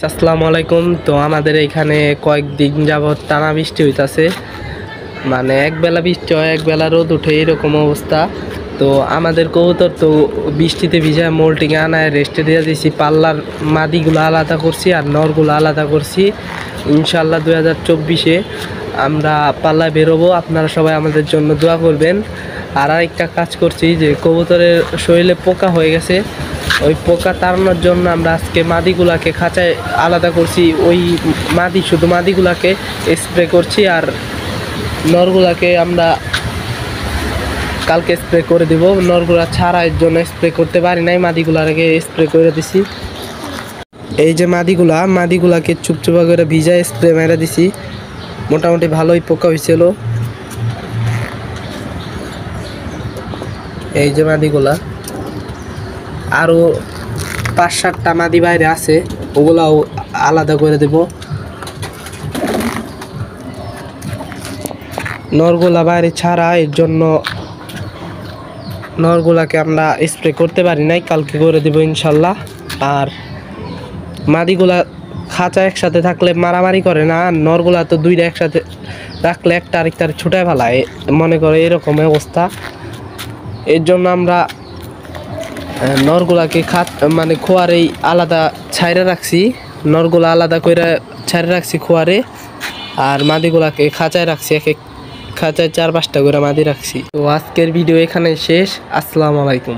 আসসালামু আলাইকুম। তো আমাদের এখানে কয়েকদিন যাবত টানা বৃষ্টি হইতাছে, মানে একবেলা বৃষ্টি হয় একবেলা রোদ উঠে এরকম অবস্থা। তো আমাদের কবুতর তো বৃষ্টিতে ভিজায় মোল্টিংয়ে আনায় রেস্টে দিয়ে দিয়েছি। পাল্লার মাদিগুলো আলাদা করছি আর নরগুলো আলাদা করছি। ইনশাল্লাহ 2024-এ আমরা পাল্লায় বেরোবো। আপনারা সবাই আমাদের জন্য দোয়া করবেন। আর আরেকটা কাজ করছি যে কবুতরের শরীরে পোকা হয়ে গেছে, ওই পোকা তাড়ানোর জন্য আমরা আজকে মাদিগুলাকে খাঁচায় আলাদা করছি। ওই শুধু মাদিগুলাকে স্প্রে করছি আর নরগুলাকে আমরা কালকে স্প্রে করে দিব। নরগুলা ছাড়া এর জন্য স্প্রে করতে পারি নাই, মাদিগুলাকে স্প্রে করে দিছি। এই যে মাদিগুলাকে চুপচুপা করে ভিজায় স্প্রে মেরে দিছি। মোটামুটি ভালোই পোকা হয়েছিল। এই যে মাদিগুলা, আরও 5-7টা মাদি বাইরে আছে, ওগুলাও আলাদা করে দেব। নরগুলা বাইরে ছাড়া, এর জন্য নরগুলাকে আমরা স্প্রে করতে পারি নাই, কালকে করে দেব ইনশাল্লাহ। আর মাদিগুলা খাঁচা একসাথে থাকলে মারামারি করে না, আর নরগুলা তো দুইটা একসাথে রাখলে একটা আরেকটার ছুটায় ফেলায়, মনে করে এরকম অবস্থা। এর জন্য আমরা নরগুলাকে খোয়ারেই আলাদা ছাইরে রাখছি, নরগুলা আলাদা করে ছাইরে রাখছি খোয়ারে, আর মাদিগুলাকে খাঁচায় রাখছি, এক এক খাঁচায় 4-5টা করে মাদি রাখছি। তো আজকের ভিডিও এখানে শেষ। আসসালামু আলাইকুম।